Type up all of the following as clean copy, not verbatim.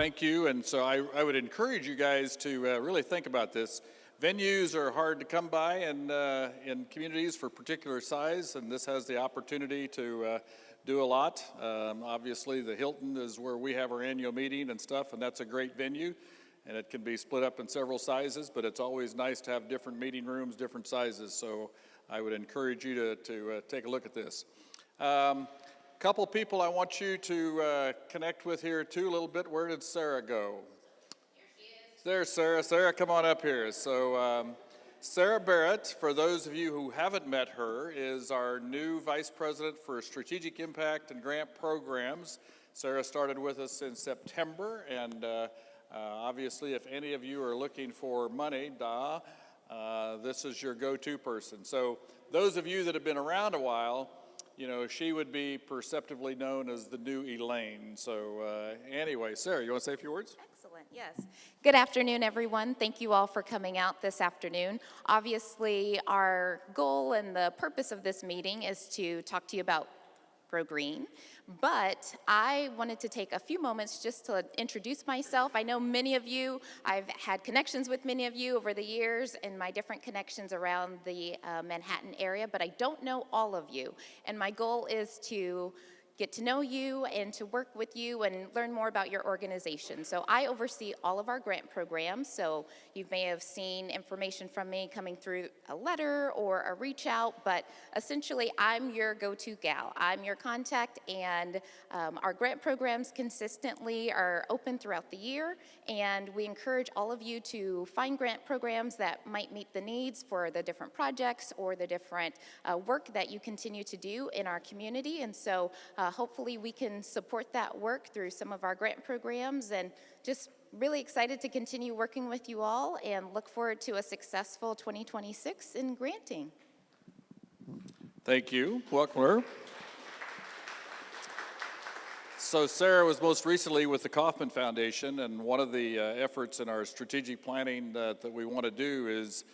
thank you. And so I would encourage you guys to really think about this. Venues are hard to come by in communities for particular size, and this has the opportunity to do a lot. Obviously, the Hilton is where we have our annual meeting and stuff, and that's a great venue. And it can be split up in several sizes, but it's always nice to have different meeting rooms, different sizes. So I would encourage you to take a look at this. Couple people I want you to connect with here too a little bit. Where did Sarah go? Here she is. There's Sarah. Sarah, come on up here. So Sarah Barrett, for those of you who haven't met her, is our new Vice President for Strategic Impact and Grant Programs. Sarah started with us in September, and obviously, if any of you are looking for money, this is your go-to person. So those of you that have been around a while, you know, she would be perceptively known as the new Elaine. So anyway, Sarah, you want to say a few words? Excellent, yes. Good afternoon, everyone. Thank you all for coming out this afternoon. Obviously, our goal and the purpose of this meeting is to talk to you about Grow Green, but I wanted to take a few moments just to introduce myself. I know many of you, I've had connections with many of you over the years and my different connections around the Manhattan area, but I don't know all of you. And my goal is to get to know you and to work with you and learn more about your organization. So I oversee all of our grant programs. So you may have seen information from me coming through a letter or a reach out, but essentially I'm your go-to gal. I'm your contact, and our grant programs consistently are open throughout the year, and we encourage all of you to find grant programs that might meet the needs for the different projects or the different work that you continue to do in our community. And so hopefully we can support that work through some of our grant programs, and just really excited to continue working with you all and look forward to a successful 2026 in granting. Thank you. Welcome her. So Sarah was most recently with the Kauffman Foundation, and one of the efforts in our strategic planning that we want to do is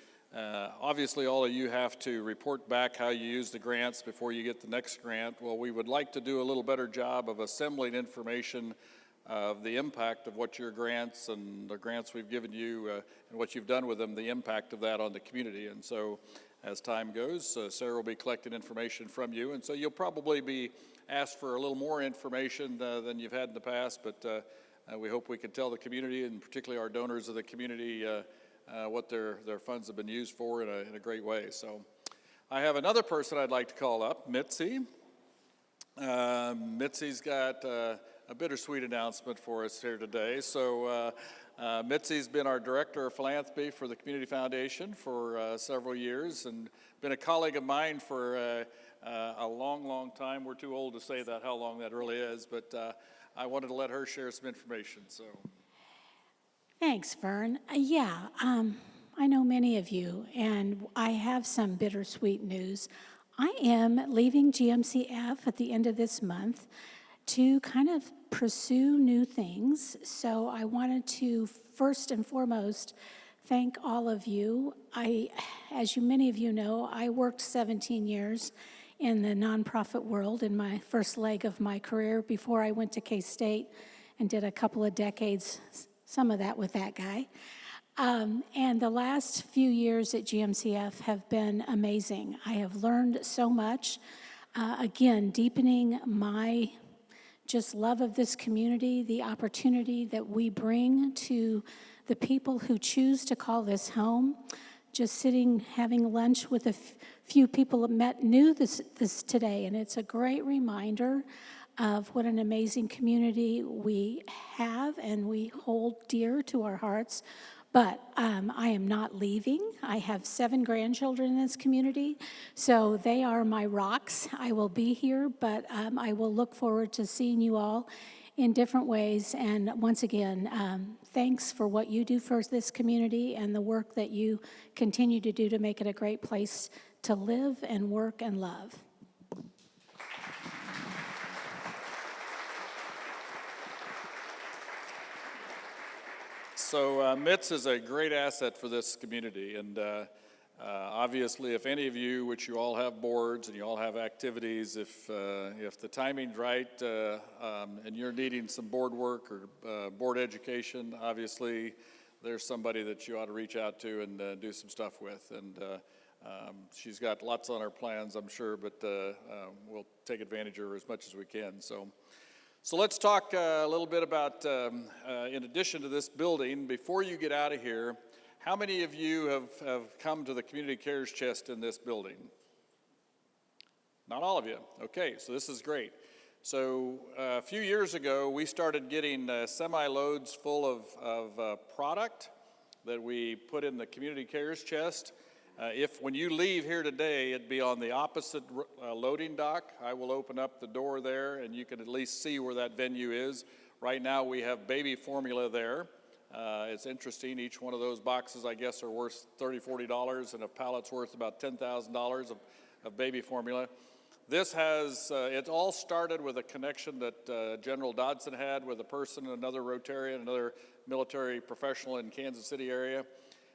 obviously, all of you have to report back how you use the grants before you get the next grant. Well, we would like to do a little better job of assembling information of the impact of what your grants and the grants we've given you and what you've done with them, the impact of that on the community. And so as time goes, Sarah will be collecting information from you. And so you'll probably be asked for a little more information than you've had in the past, but we hope we can tell the community, and particularly our donors of the community, what their funds have been used for in a great way. So I have another person I'd like to call up, Mitzi. Mitzi's got a bittersweet announcement for us here today. So Mitzi's been our Director of Philanthropy for the Community Foundation for several years, and been a colleague of mine for a long, long time. We're too old to say that, how long that really is, but I wanted to let her share some information. So. Thanks, Vern. I know many of you, and I have some bittersweet news. I am leaving GMCF at the end of this month to kind of pursue new things. So I wanted to first and foremost thank all of you. As many of you know, I worked 17 years in the nonprofit world in my first leg of my career before I went to K-State and did a couple of decades, some of that with that guy. And the last few years at GMCF have been amazing. I have learned so much. Again, deepening my just love of this community, the opportunity that we bring to the people who choose to call this home. Just sitting, having lunch with a few people that met new this today, and it's a great reminder of what an amazing community we have and we hold dear to our hearts. But I am not leaving. I have 7 grandchildren in this community, so they are my rocks. I will be here, but I will look forward to seeing you all in different ways. And once again, thanks for what you do for this community and the work that you continue to do to make it a great place to live and work and love. So Mitz is a great asset for this community, and Obviously, if any of you, which you all have boards and you all have activities, if the timing's right and you're needing some board work or board education, obviously there's somebody that you ought to reach out to and do some stuff with. And she's got lots on her plans, I'm sure, but we'll take advantage of her as much as we can. So let's talk a little bit about, in addition to this building, before you get out of here, how many of you have come to the Community Cares Chest in this building? Not all of you. Okay, so this is great. So a few years ago, we started getting semi-loads full of product that we put in the Community Cares Chest. When you leave here today, it'd be on the opposite loading dock. I will open up the door there, and you can at least see where that venue is. Right now, we have baby formula there. It's interesting, each one of those boxes, I guess, are worth $30, $40, and a pallet's worth about $10,000 of baby formula. This has, it all started with a connection that General Dodson had with a person, another Rotarian, another military professional in Kansas City area.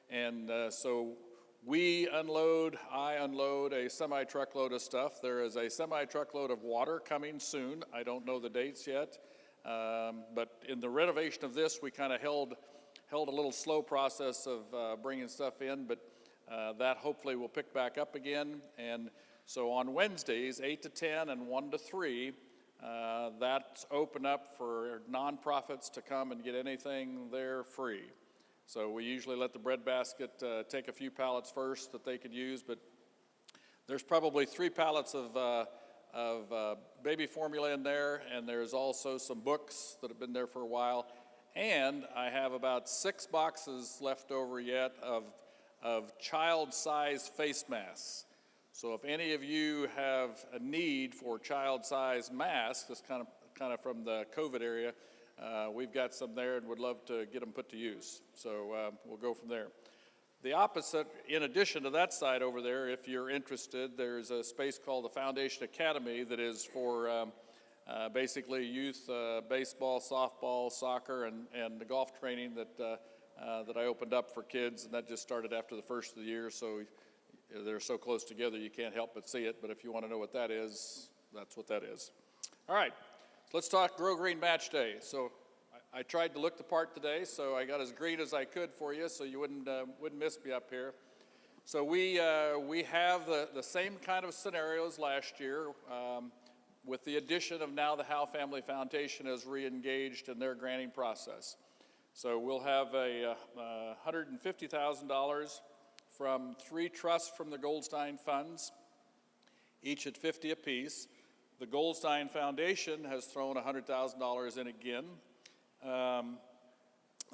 And so I unload a semi-truckload of stuff. There is a semi-truckload of water coming soon. I don't know the dates yet. But in the renovation of this, we kind of held a little slow process of bringing stuff in, but that hopefully will pick back up again. And so on Wednesdays, 8 to 10 and 1 to 3, that's open up for nonprofits to come and get anything there free. So we usually let the breadbasket take a few pallets first that they could use, but there's probably 3 pallets of baby formula in there, and there's also some books that have been there for a while. And I have about 6 boxes left over yet of child-size face masks. So if any of you have a need for child-size masks, that's kind of from the COVID area, we've got some there and would love to get them put to use. So we'll go from there. The opposite, in addition to that side over there, if you're interested, there's a space called the Foundation Academy that is for basically youth baseball, softball, soccer, and the golf training that I opened up for kids, and that just started after the first of the year, so they're so close together you can't help but see it, but if you want to know what that is, that's what that is. All right, so let's talk Grow Green Match Day. So I tried to look the part today, so I got as green as I could for you, so you wouldn't miss me up here. So we have the same kind of scenarios last year, with the addition of now the Howe Family Foundation has re-engaged in their granting process. So we'll have a $150,000 from 3 trusts from the Goldstein funds, each at $50,000 apiece. The Goldstein Foundation has thrown $100,000 in again.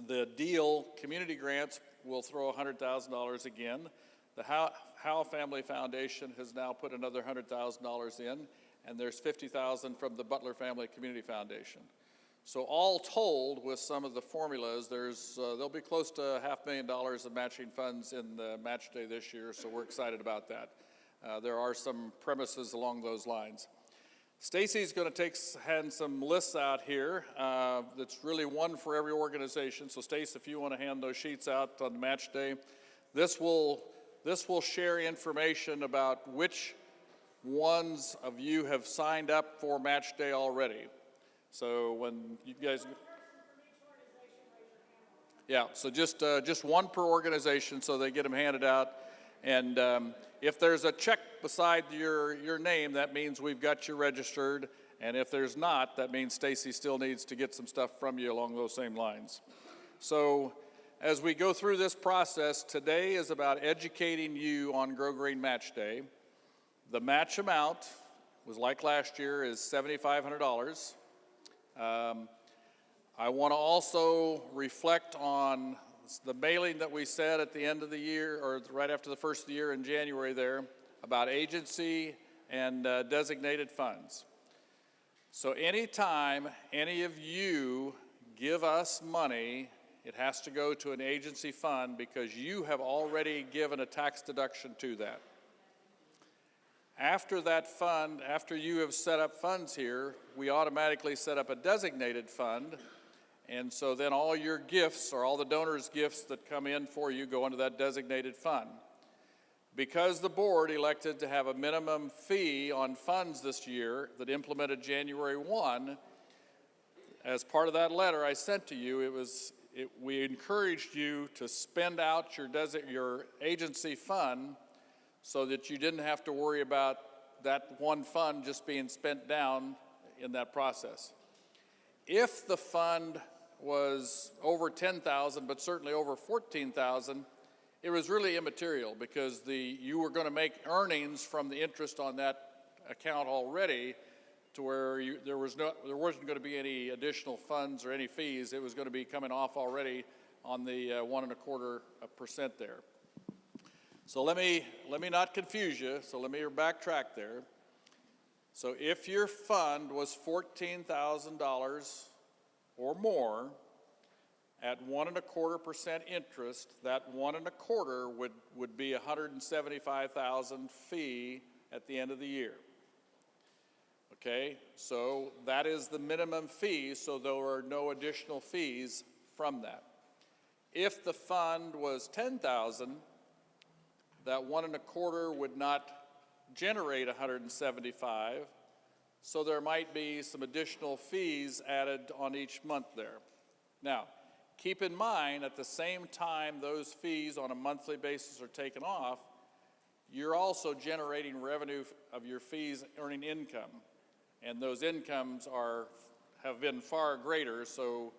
The Deal Community Grants will throw $100,000 again. The Howe Family Foundation has now put another $100,000 in, and there's $50,000 from the Butler Family Community Foundation. So all told, with some of the formulas, there'll be close to $500,000 of matching funds in the match day this year, so we're excited about that. There are some premises along those lines. Stacy's going to hand some lists out here. That's really one for every organization. So Stacy, if you want to hand those sheets out on the match day, this will share information about which ones of you have signed up for match day already. So when you guys, yeah, so just one per organization, so they get them handed out. And if there's a check beside your name, that means we've got you registered. And if there's not, that means Stacy still needs to get some stuff from you along those same lines. So as we go through this process, today is about educating you on Grow Green Match Day. The match amount was like last year is $7,500. I want to also reflect on the mailing that we said at the end of the year, or right after the first of the year in January there, about agency and designated funds. So anytime any of you give us money, it has to go to an agency fund because you have already given a tax deduction to that. After that fund, after you have set up funds here, we automatically set up a designated fund. And so then all your gifts or all the donors' gifts that come in for you go into that designated fund. Because the board elected to have a minimum fee on funds this year that implemented January 1, as part of that letter I sent to you, we encouraged you to spend out your agency fund so that you didn't have to worry about that one fund just being spent down in that process. If the fund was over 10,000, but certainly over 14,000, it was really immaterial because you were going to make earnings from the interest on that account already, to where there wasn't going to be any additional funds or any fees. It was going to be coming off already on the 1.25% there. So let me not confuse you. So let me backtrack there. So if your fund was $14,000 or more at 1.25% interest, that 1.25 would be $175,000 fee at the end of the year. Okay, so that is the minimum fee, so there are no additional fees from that. If the fund was 10,000, that 1.25 would not generate 175, so there might be some additional fees added on each month there. Now, keep in mind, at the same time those fees on a monthly basis are taken off, you're also generating revenue of your fees earning income. And those incomes have been far greater, so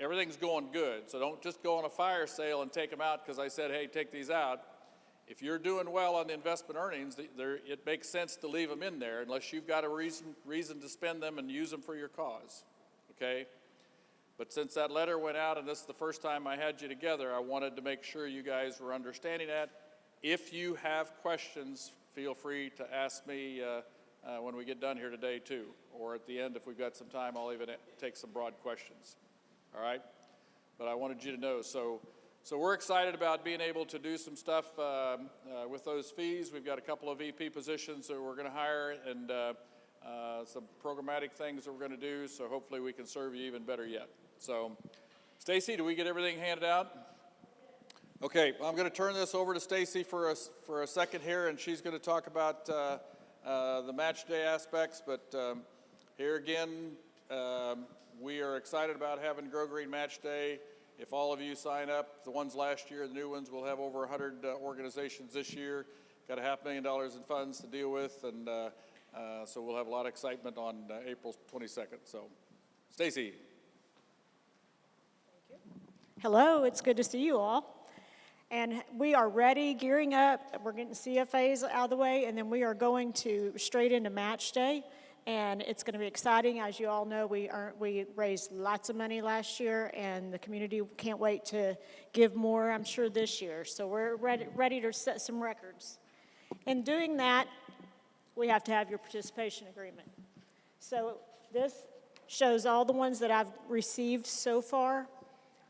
everything's going good. So don't just go on a fire sale and take them out because I said, hey, take these out. If you're doing well on the investment earnings, it makes sense to leave them in there unless you've got a reason to spend them and use them for your cause, okay? But since that letter went out and this is the first time I had you together, I wanted to make sure you guys were understanding that. If you have questions, feel free to ask me when we get done here today too, or at the end if we've got some time, I'll even take some broad questions, all right? But I wanted you to know, so we're excited about being able to do some stuff with those fees. We've got a couple of VP positions that we're going to hire and some programmatic things that we're going to do, so hopefully we can serve you even better yet. So, Stacy, do we get everything handed out? Okay, I'm going to turn this over to Stacy for a second here, and she's going to talk about the match day aspects, but here again, we are excited about having Grow Green Match Day. If all of you sign up, the ones last year, the new ones, we'll have over 100 organizations this year. Got $500,000 in funds to deal with, and so we'll have a lot of excitement on April 22nd. So, Stacy. Thank you. Hello, it's good to see you all. And we are ready, gearing up. We're getting CFAs out of the way, and then we are going straight into match day. And it's going to be exciting. As you all know, we raised lots of money last year, and the community can't wait to give more, I'm sure, this year. So we're ready to set some records. In doing that, we have to have your participation agreement. So this shows all the ones that I've received so far.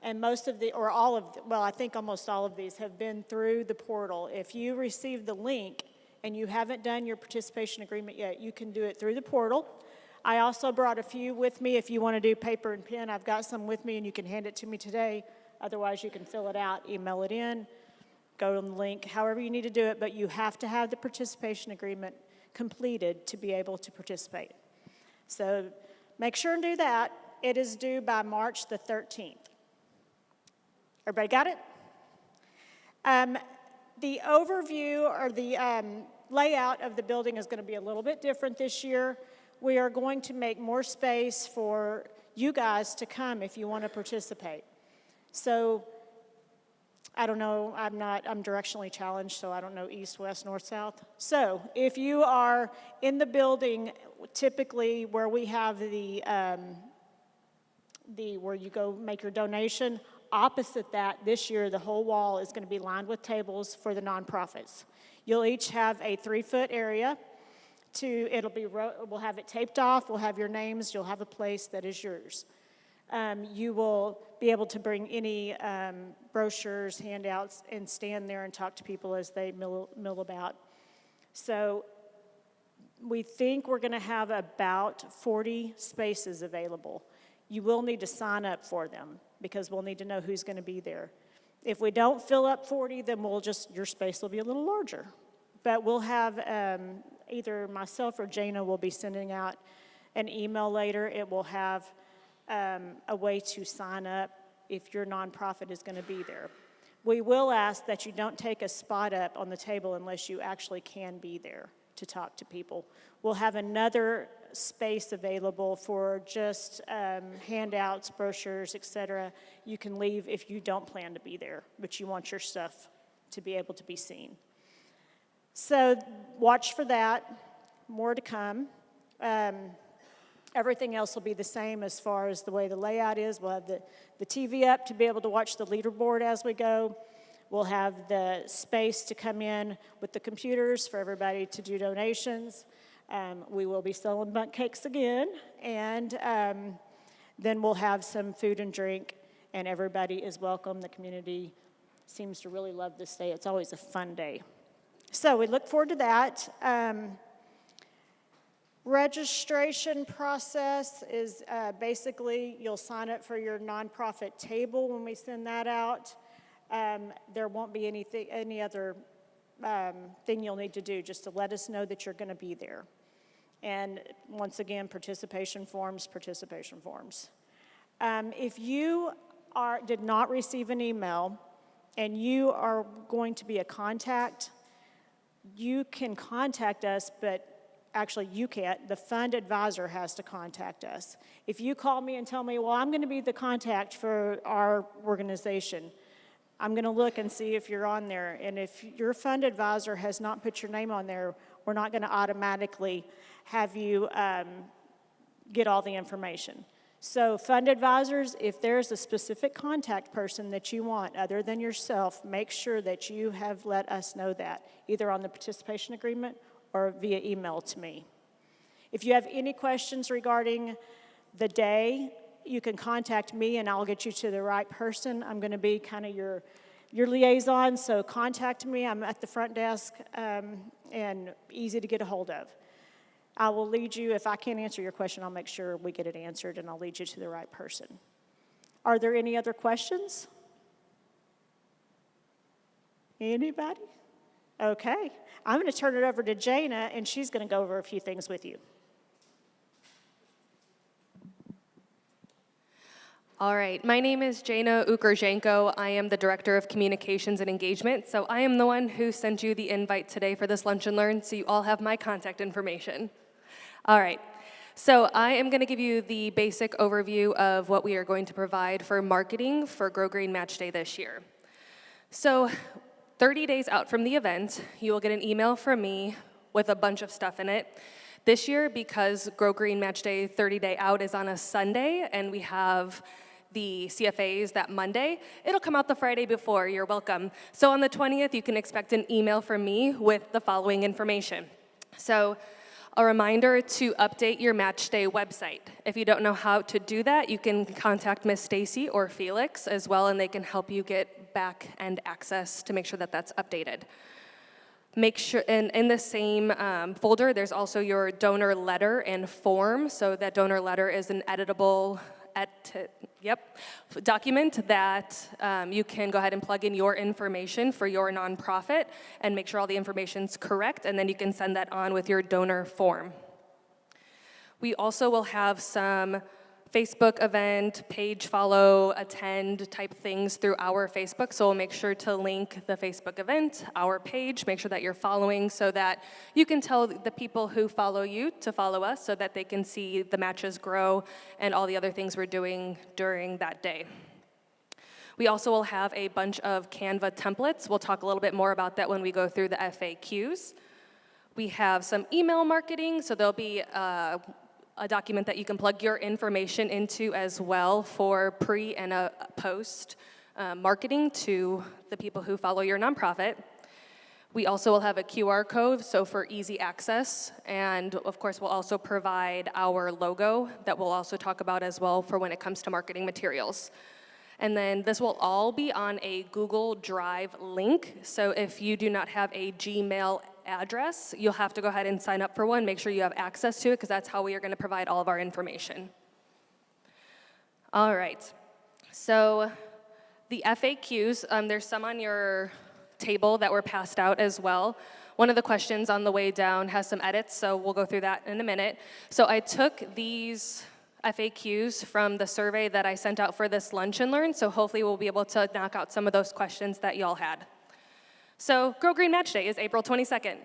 And most of or all of, well, I think almost all of these have been through the portal. If you received the link and you haven't done your participation agreement yet, you can do it through the portal. I also brought a few with me if you want to do paper and pen. I've got some with me and you can hand it to me today. Otherwise, you can fill it out, email it in, go on the link, however you need to do it. But you have to have the participation agreement completed to be able to participate. So make sure and do that. It is due by March the 13th. Everybody got it? The overview or the layout of the building is going to be a little bit different this year. We are going to make more space for you guys to come if you want to participate. So, I don't know, I'm directionally challenged, so I don't know east, west, north, south. So, if you are in the building, typically where we have where you go make your donation, opposite that, this year, the whole wall is going to be lined with tables for the nonprofits. You'll each have a 3-foot area. We'll have it taped off. We'll have your names. You'll have a place that is yours. You will be able to bring any brochures, handouts, and stand there and talk to people as they mill about. So we think we're going to have about 40 spaces available. You will need to sign up for them, because we'll need to know who's going to be there. If we don't fill up 40, then your space will be a little larger. But we'll have either myself or Jana will be sending out an email later. It will have a way to sign up if your nonprofit is going to be there. We will ask that you don't take a spot up on the table unless you actually can be there to talk to people. We'll have another space available for just handouts, brochures, etc. You can leave if you don't plan to be there, but you want your stuff to be able to be seen. So watch for that, more to come. Everything else will be the same as far as the way the layout is. We'll have the TV up to be able to watch the leaderboard as we go. We'll have the space to come in with the computers for everybody to do donations. We will be selling bundt cakes again. And then we'll have some food and drink, and everybody is welcome. The community seems to really love this day. It's always a fun day. So we look forward to that. Registration process is basically you'll sign up for your nonprofit table when we send that out. There won't be any other thing you'll need to do, just to let us know that you're going to be there. And once again, participation forms. If you did not receive an email and you are going to be a contact, you can contact us, but actually you can't. The fund advisor has to contact us. If you call me and tell me, well, I'm going to be the contact for our organization, I'm going to look and see if you're on there. And if your fund advisor has not put your name on there, we're not going to automatically have you get all the information. So fund advisors, if there's a specific contact person that you want other than yourself, make sure that you have let us know that, either on the participation agreement or via email to me. If you have any questions regarding the day, you can contact me and I'll get you to the right person. I'm going to be kind of your liaison, so contact me. I'm at the front desk and easy to get a hold of. I will lead you. If I can't answer your question, I'll make sure we get it answered and I'll lead you to the right person. Are there any other questions? Anybody? Okay. I'm going to turn it over to Jana and she's going to go over a few things with you. All right, my name is Jana Ukrzenko. I am the Director of Communications and Engagement, so I am the one who sent you the invite today for this Lunch and Learn, so you all have my contact information. All right, so I am going to give you the basic overview of what we are going to provide for marketing for Grow Green Match Day this year. So 30 days out from the event, you will get an email from me with a bunch of stuff in it. This year, because Grow Green Match Day 30 day out is on a Sunday, and we have the CFAs that Monday, it'll come out the Friday before. You're welcome. So on the 20th, you can expect an email from me with the following information. So a reminder to update your Match Day website. If you don't know how to do that, you can contact Miss Stacy or Felix as well, and they can help you get back-end access to make sure that that's updated. Make sure, and in the same folder, there's also your donor letter and form. So that donor letter is an editable document that you can go ahead and plug in your information for your nonprofit and make sure all the information's correct, and then you can send that on with your donor form. We also will have some Facebook event, page follow, attend type things through our Facebook. So we'll make sure to link the Facebook event, our page, make sure that you're following so that you can tell the people who follow you to follow us so that they can see the matches grow and all the other things we're doing during that day. We also will have a bunch of Canva templates. We'll talk a little bit more about that when we go through the FAQs. We have some email marketing, so there'll be a document that you can plug your information into as well for pre and post marketing to the people who follow your nonprofit. We also will have a QR code, so for easy access, and of course we'll also provide our logo that we'll also talk about as well for when it comes to marketing materials. And then this will all be on a Google Drive link, so if you do not have a Gmail address, you'll have to go ahead and sign up for one, make sure you have access to it, because that's how we are going to provide all of our information. All right, so The FAQs, there's some on your table that were passed out as well. One of the questions on the way down has some edits, so we'll go through that in a minute. So I took these FAQs from the survey that I sent out for this Lunch and Learn, so hopefully we'll be able to knock out some of those questions that y'all had. So Grow Green Match Day is April 22nd.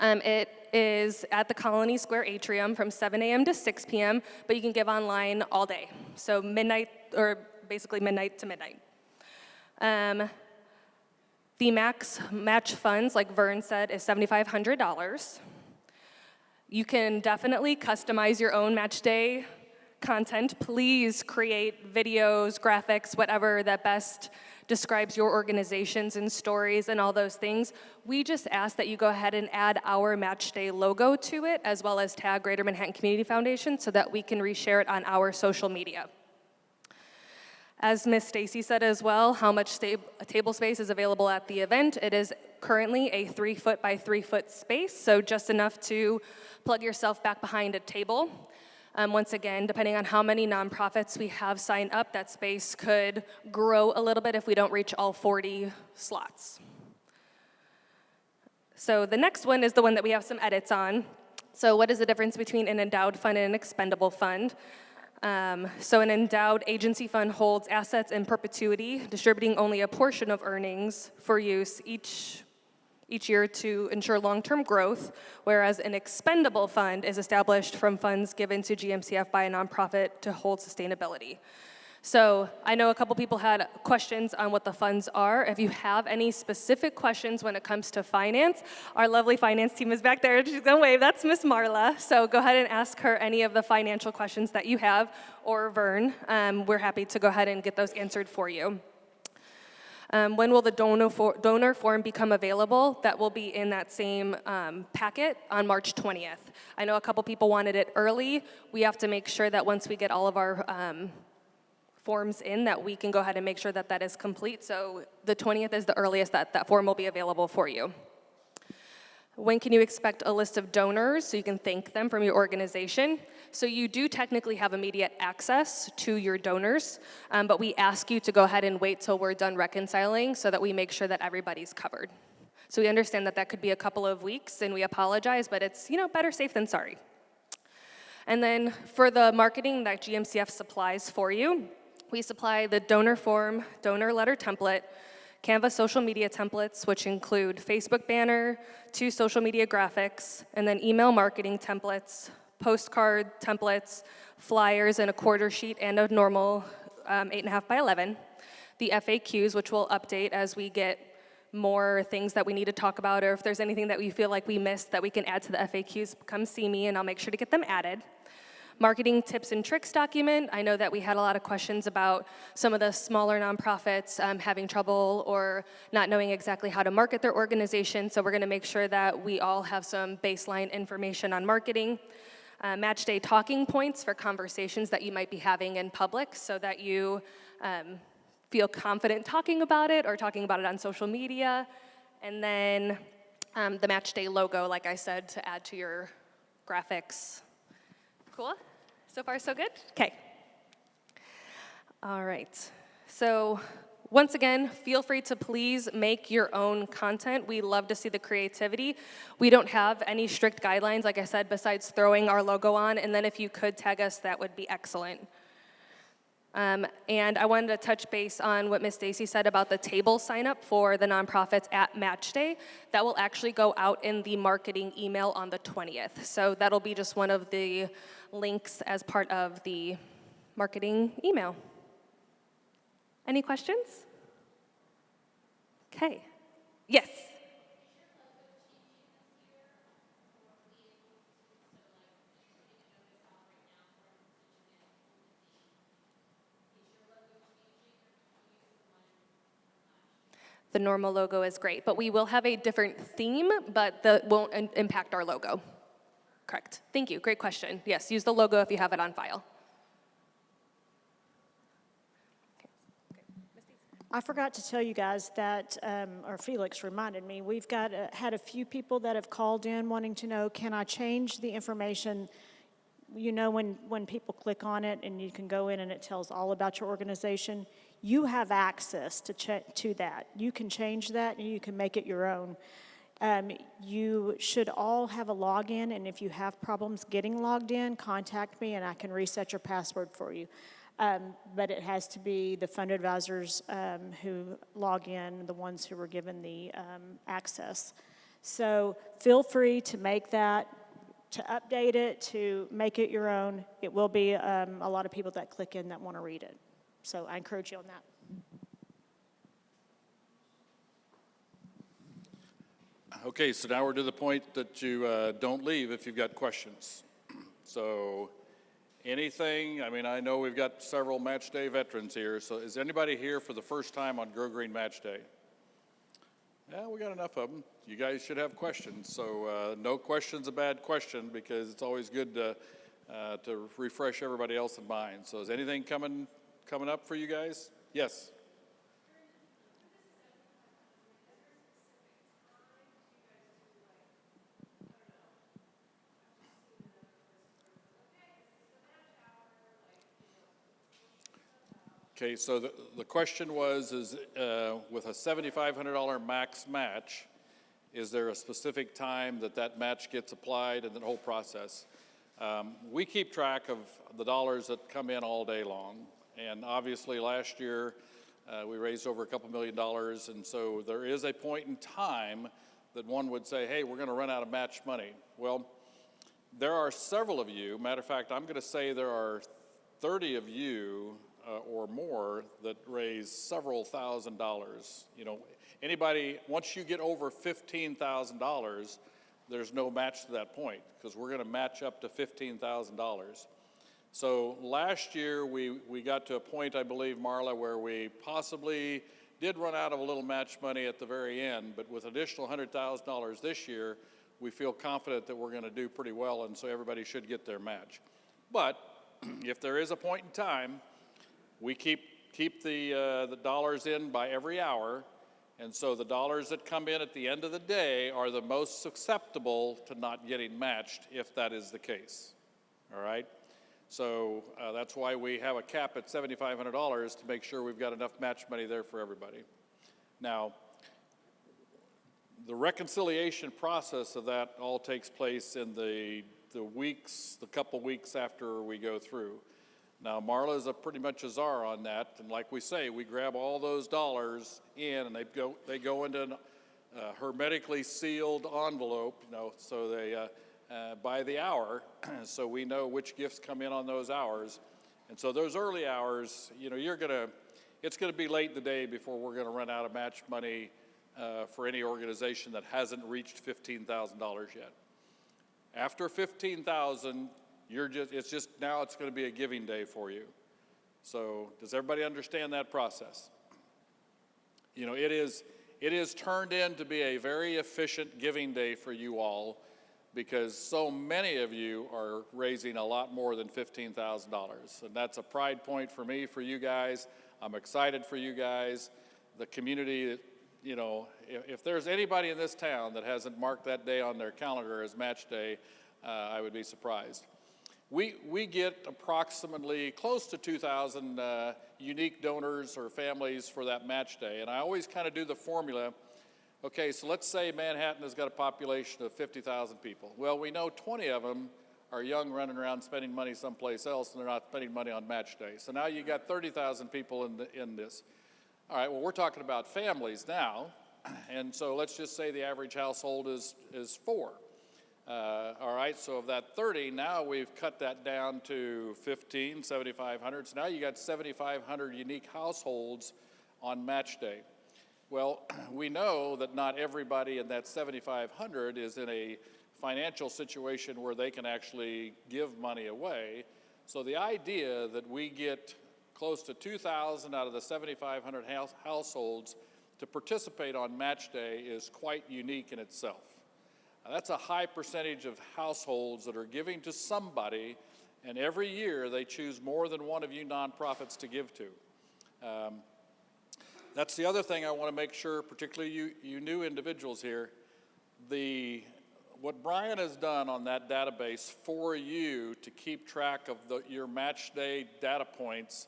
It is at the Colony Square Atrium from 7 a.m. to 6 p.m., but you can give online all day. So midnight, or basically midnight to midnight. The max match funds, like Vern said, is $7,500. You can definitely customize your own match day content. Please create videos, graphics, whatever that best describes your organizations and stories and all those things. We just ask that you go ahead and add our match day logo to it, as well as tag Greater Manhattan Community Foundation so that we can reshare it on our social media. As Ms. Stacy said as well, how much table space is available at the event. It is currently a 3-foot by 3-foot space, so just enough to plug yourself back behind a table. Once again, depending on how many nonprofits we have sign up, that space could grow a little bit if we don't reach all 40 slots. So the next one is the one that we have some edits on. So what is the difference between an endowed fund and an expendable fund? So an endowed agency fund holds assets in perpetuity, distributing only a portion of earnings for use each year to ensure long-term growth, whereas an expendable fund is established from funds given to GMCF by a nonprofit to hold sustainability. So I know a couple people had questions on what the funds are. If you have any specific questions when it comes to finance, our lovely finance team is back there. She's gonna wave, that's Miss Marla. So go ahead and ask her any of the financial questions that you have, or Vern. We're happy to go ahead and get those answered for you. When will the donor form become available? That will be in that same packet on March 20th. I know a couple people wanted it early. We have to make sure that once we get all of our forms in, that we can go ahead and make sure that that is complete. So the 20th is the earliest that that form will be available for you. When can you expect a list of donors so you can thank them from your organization? So you do technically have immediate access to your donors, but we ask you to go ahead and wait till we're done reconciling so that we make sure that everybody's covered. So we understand that that could be a couple of weeks, and we apologize, but it's, better safe than sorry. And then for the marketing that GMCF supplies for you, we supply the donor form, donor letter template, Canva social media templates, which include Facebook banner, 2 social media graphics, and then email marketing templates, postcard templates, flyers, and a quarter sheet and a normal 8.5 by 11. The FAQs, which we'll update as we get more things that we need to talk about, or if there's anything that we feel like we missed that we can add to the FAQs, come see me and I'll make sure to get them added. Marketing tips and tricks document. I know that we had a lot of questions about some of the smaller nonprofits having trouble or not knowing exactly how to market their organization, so we're gonna make sure that we all have some baseline information on marketing. Match day talking points for conversations that you might be having in public so that you feel confident talking about it or talking about it on social media. And then the match day logo, like I said, to add to your graphics. Cool? So far, so good? Okay. All right. So once again, feel free to please make your own content. We love to see the creativity. We don't have any strict guidelines, like I said, besides throwing our logo on, and then if you could tag us, that would be excellent. And I wanted to touch base on what Ms. Stacy said about the table sign up for the nonprofits at Match Day. That will actually go out in the marketing email on the 20th. So that'll be just one of the links as part of the marketing email. Any questions? Okay. Yes. The normal logo is great, but we will have a different theme, but that won't impact our logo. Correct. Thank you. Great question. Yes, use the logo if you have it on file. I forgot to tell you guys that, or Felix reminded me, we've had a few people that have called in wanting to know, can I change the information? When people click on it and you can go in and it tells all about your organization, you have access to that. You can change that and you can make it your own. You should all have a login, and if you have problems getting logged in, contact me and I can reset your password for you. But it has to be the fund advisors who log in, the ones who were given the access. So feel free to make that, to update it, to make it your own. It will be a lot of people that click in that want to read it. So I encourage you on that. Okay, so now we're to the point that you don't leave if you've got questions. So anything, I mean, I know we've got several Match Day veterans here, so is anybody here for the first time on Grow Green Match Day? Yeah, we got enough of them. You guys should have questions, so no question's a bad question because it's always good to refresh everybody else's mind. So is anything coming up for you guys? Yes. Okay, so the question was, with a $7,500 max match, is there a specific time that match gets applied and the whole process? We keep track of the dollars that come in all day long, and obviously last year we raised over a couple $1 million, and so there is a point in time that one would say, hey, we're going to run out of match money. Well, there are several of you, matter of fact, I'm going to say there are 30 of you or more that raise several $1,000s. You know, anybody, once you get over $15,000, there's no match to that point because we're going to match up to $15,000. So last year we got to a point, I believe, Marla, where we possibly did run out of a little match money at the very end, but with additional $100,000 this year, we feel confident that we're going to do pretty well, and so everybody should get their match. But if there is a point in time, we keep the dollars in by every hour, and so the dollars that come in at the end of the day are the most susceptible to not getting matched if that is the case, all right? So that's why we have a cap at $7,500 to make sure we've got enough match money there for everybody. Now, the reconciliation process of that all takes place in the couple weeks after we go through. Now, Marla is pretty much a czar on that, and like we say, we grab all those dollars in, and they go into a hermetically sealed envelope, you know, so they by the hour, so we know which gifts come in on those hours, and so those early hours, you know, it's gonna be late in the day before we're gonna run out of match money for any organization that hasn't reached $15,000 yet. After $15,000. Now it's going to be a giving day for you. So does everybody understand that process? You know, it is turned in to be a very efficient giving day for you all because so many of you are raising a lot more than $15,000. And that's a pride point for me, for you guys. I'm excited for you guys. The community, you know, if there's anybody in this town that hasn't marked that day on their calendar as match day, I would be surprised. We get approximately close to 2,000 unique donors or families for that match day, and I always kind of do the formula. Okay, so let's say Manhattan has got a population of 50,000 people. Well, we know 20 of them are young, running around spending money someplace else, and they're not spending money on match day. So now you got 30,000 people in this. All right, well, we're talking about families now, and so let's just say the average household is 4. All right, so of that 30, now we've cut that down to 15, 7,500. So now you got 7,500 unique households on match day. Well, we know that not everybody in that 7,500 is in a financial situation where they can actually give money away. So the idea that we get close to 2,000 out of the 7,500 households to participate on match day is quite unique in itself. That's a high percentage of households that are giving to somebody, and every year they choose more than one of you nonprofits to give to. That's the other thing I want to make sure, particularly you new individuals here, what Brian has done on that database for you to keep track of your match day data points,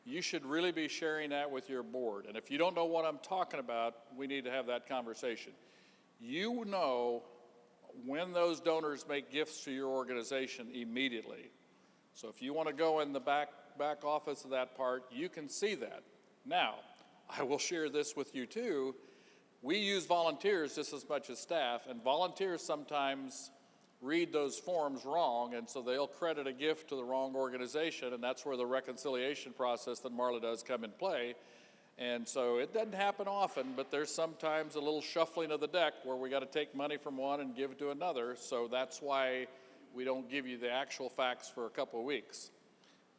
you should really be sharing that with your board. And if you don't know what I'm talking about, we need to have that conversation. You know when those donors make gifts to your organization immediately. So if you want to go in the back office of that part, you can see that. Now, I will share this with you too. We use volunteers just as much as staff, and volunteers sometimes read those forms wrong, and so they'll credit a gift to the wrong organization, and that's where the reconciliation process that Marla does come in play. And so it doesn't happen often, but there's sometimes a little shuffling of the deck where we got to take money from one and give to another, so that's why we don't give you the actual facts for a couple of weeks.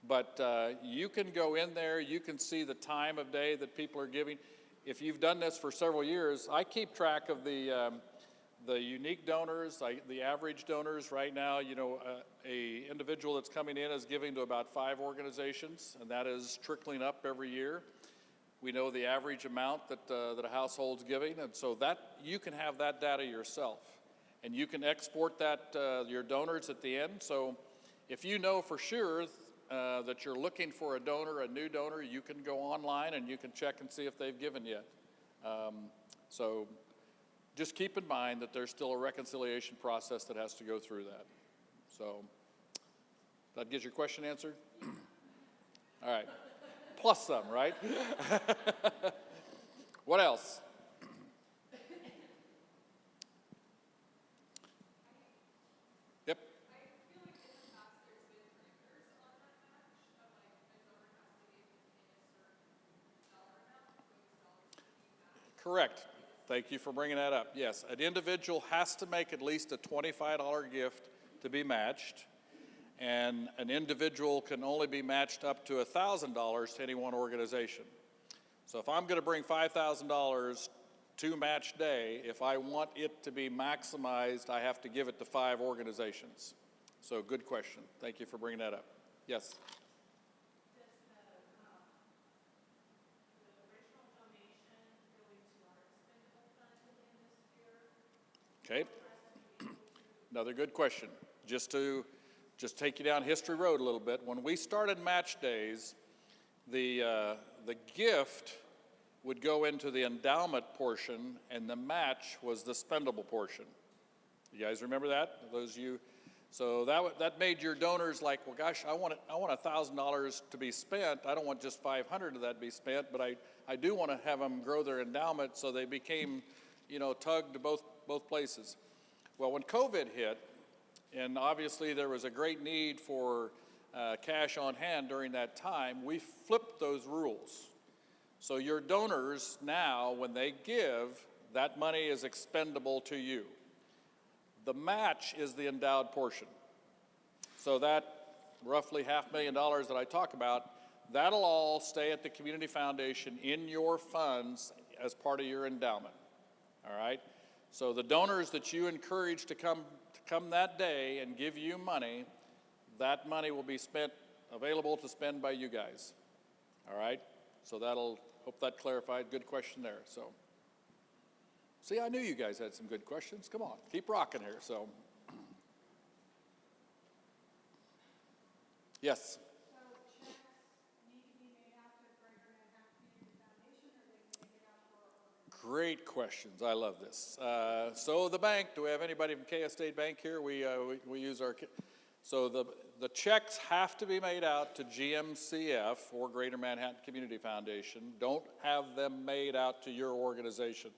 But you can go in there, you can see the time of day that people are giving. If you've done this for several years, I keep track of the unique donors, the average donors right now. You know, a individual that's coming in is giving to about 5 organizations, and that is trickling up every year. We know the average amount that a household's giving, and so that you can have that data yourself. And you can export that, your donors at the end. So if you know for sure that you're looking for a donor, a new donor, you can go online and you can check and see if they've given yet. So just keep in mind that there's still a reconciliation process that has to go through that. So that gets your question answered? All right. Plus some, right? What else? Yep. Correct. Thank you for bringing that up. Yes, an individual has to make at least a $25 gift to be matched, and an individual can only be matched up to $1,000 to any one organization. So if I'm going to bring $5,000 to match day, if I want it to be maximized, I have to give it to 5 organizations. So good question. Thank you for bringing that up. Yes? Okay. Another good question. Just take you down history road a little bit. When we started match days, the gift would go into the endowment portion, and the match was the spendable portion. You guys remember that? Those of you. So that made your donors like, well, gosh, I want $1,000 to be spent. I don't want just 500 of that to be spent, but I do want to have them grow their endowment, so they became, tugged to both places. Well, when COVID hit, and obviously there was a great need for cash on hand during that time, we flipped those rules. So your donors now, when they give, that money is expendable to you. The match is the endowed portion. So that roughly $500,000 that I talk about, that'll all stay at the community foundation in your funds as part of your endowment. All right? So the donors that you encourage to come that day and give you money, that money will be available to spend by you guys. All right? So hope that clarified. Good question there. So, see, I knew you guys had some good questions. Come on, keep rocking here. So, yes. Great questions. I love this. So the bank, do we have anybody from KS State Bank here? We use our, so the checks have to be made out to GMCF, or Greater Manhattan Community Foundation. Don't have them made out to your organization.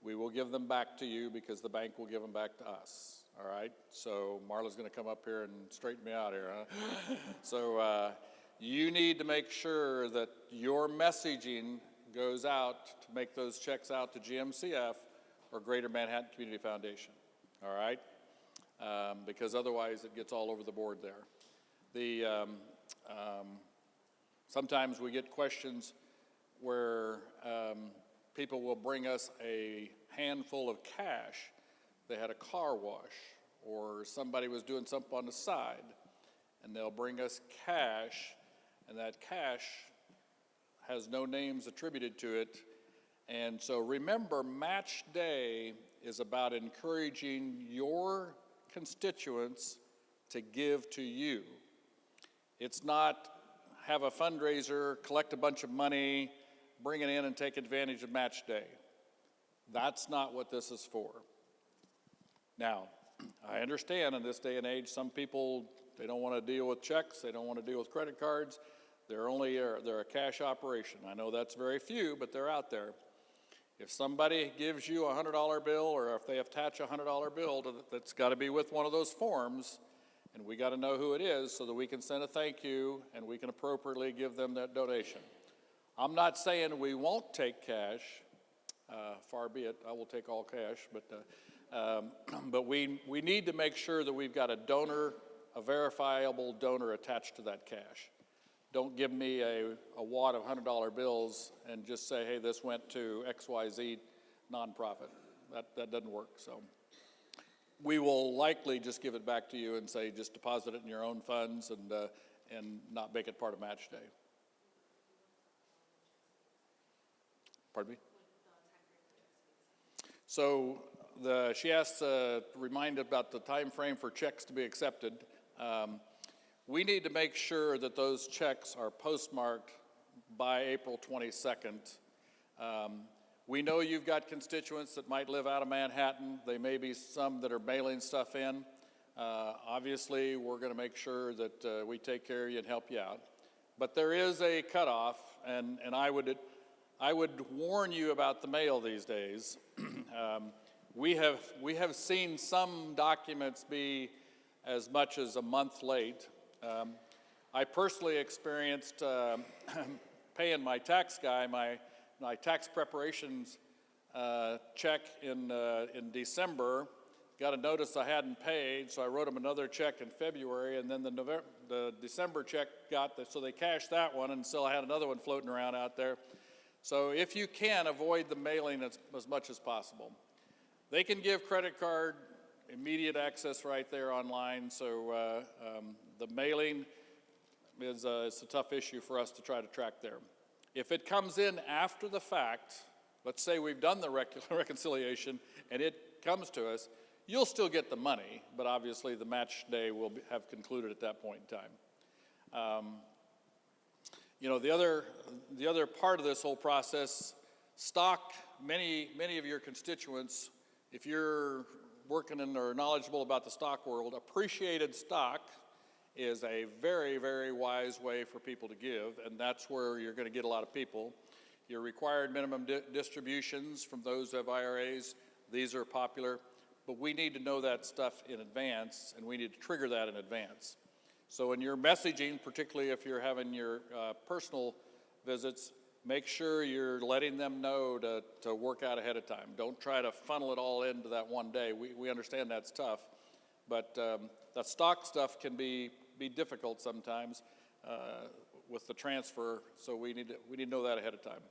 We will give them back to you because the bank will give them back to us. All right? So Marla's going to come up here and straighten me out here. Huh? So you need to make sure that your messaging goes out to make those checks out to GMCF or Greater Manhattan Community Foundation, all right? Because otherwise it gets all over the board there. Sometimes we get questions where people will bring us a handful of cash. They had a car wash, or somebody was doing something on the side, and they'll bring us cash, and that cash has no names attributed to it. And so remember, Match Day is about encouraging your constituents to give to you. It's not, have a fundraiser, collect a bunch of money, bring it in and take advantage of match day. That's not what this is for. Now, I understand in this day and age, some people, they don't want to deal with checks, they don't want to deal with credit cards. They're a cash operation. I know that's very few, but they're out there. If somebody gives you a $100 bill, or if they attach a $100 bill, that's got to be with one of those forms, and we got to know who it is so that we can send a thank you and we can appropriately give them that donation. I'm not saying we won't take cash, far be it, I will take all cash, but we need to make sure that we've got a donor, a verifiable donor attached to that cash. Don't give me a wad of $100 bills and just say, hey, this went to XYZ nonprofit. That doesn't work. So we will likely just give it back to you and say, just deposit it in your own funds and not make it part of match day. Pardon me? So she asked, reminded about the time frame for checks to be accepted. We need to make sure that those checks are postmarked by April 22nd. We know you've got constituents that might live out of Manhattan. There may be some that are mailing stuff in. Obviously, we're going to make sure that we take care of you and help you out. But there is a cutoff, and I would warn you about the mail these days. We have seen some documents be as much as a month late. I personally experienced paying my tax guy my tax preparations check in December. Got a notice I hadn't paid, so I wrote him another check in February, and then the December check so they cashed that one, and still I had another one floating around out there. So if you can, avoid the mailing as much as possible. They can give credit card immediate access right there online, so the mailing is a tough issue for us to try to track there. If it comes in after the fact, let's say we've done the reconciliation and it comes to us, you'll still get the money, but obviously the match day will have concluded at that point in time. The other part of this whole process, stock, many of your constituents, if you're working in or knowledgeable about the stock world, appreciated stock is a very, very wise way for people to give, and that's where you're going to get a lot of people. Your required minimum distributions from those who have IRAs, these are popular, but we need to know that stuff in advance, and we need to trigger that in advance. So in your messaging, particularly if you're having your personal visits, make sure you're letting them know to work out ahead of time. Don't try to funnel it all into that one day. We understand that's tough, but that stock stuff can be difficult sometimes with the transfer, so we need to know that ahead of time.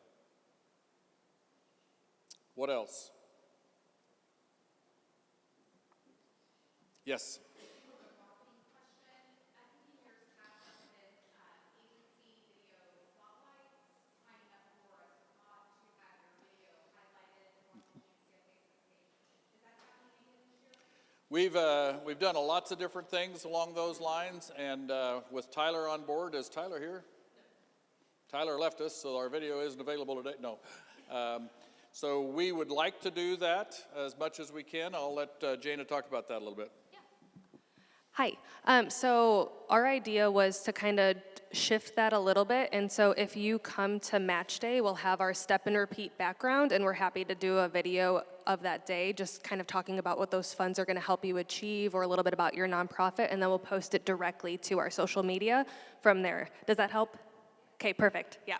What else? Yes. We've done lots of different things along those lines, and with Tyler on board, is Tyler here? Tyler left us, so our video isn't available today. No. So we would like to do that as much as we can. I'll let Jana talk about that a little bit. Hi. So our idea was to kind of shift that a little bit. And so if you come to match day, we'll have our step and repeat background, and we're happy to do a video of that day, just kind of talking about what those funds are going to help you achieve, or a little bit about your nonprofit, and then we'll post it directly to our social media from there. Does that help? Okay, perfect. Yeah.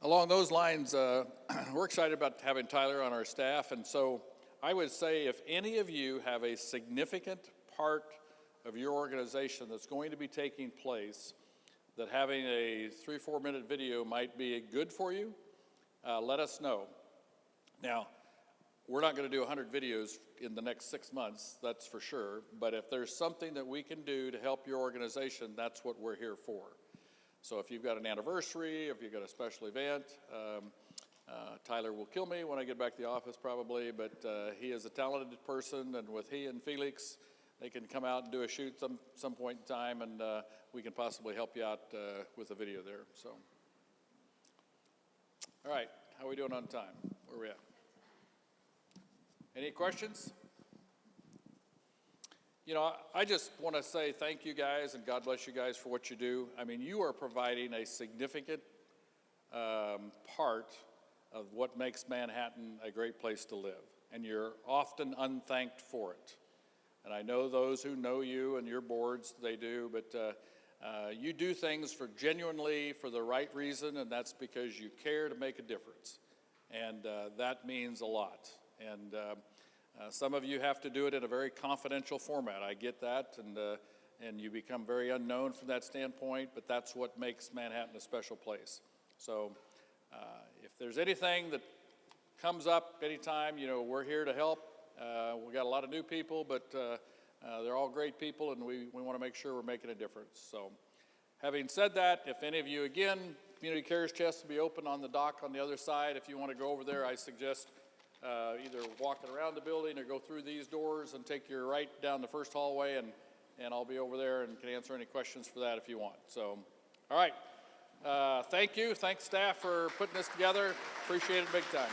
Along those lines, we're excited about having Tyler on our staff, and so I would say if any of you have a significant part of your organization that's going to be taking place, that having a 3-4 minute video might be good for you, let us know. Now, we're not going to do 100 videos in the next 6 months, that's for sure, but if there's something that we can do to help your organization, that's what we're here for. So if you've got an anniversary, if you've got a special event, Tyler will kill me when I get back to the office probably, but he is a talented person, and with he and Felix, they can come out and do a shoot some point in time, and we can possibly help you out with a video there. So, all right, how are we doing on time? Where are we at? Any questions? You know, I just want to say thank you guys, and God bless you guys for what you do. I mean, you are providing a significant part of what makes Manhattan a great place to live, and you're often unthanked for it. And I know those who know you and your boards, they do, but you do things genuinely for the right reason, and that's because you care to make a difference. And that means a lot. And some of you have to do it in a very confidential format. I get that, and you become very unknown from that standpoint, but that's what makes Manhattan a special place. So if there's anything that comes up anytime, you know, we're here to help. We got a lot of new people, but they're all great people, and we want to make sure we're making a difference. So having said that, if any of you, again, Community Cares Chest will be open on the dock on the other side. If you want to go over there, I suggest either walking around the building or go through these doors and take your right down the first hallway, and I'll be over there and can answer any questions for that if you want. So, all right. Thank you. Thanks, staff, for putting this together. Appreciate it big time.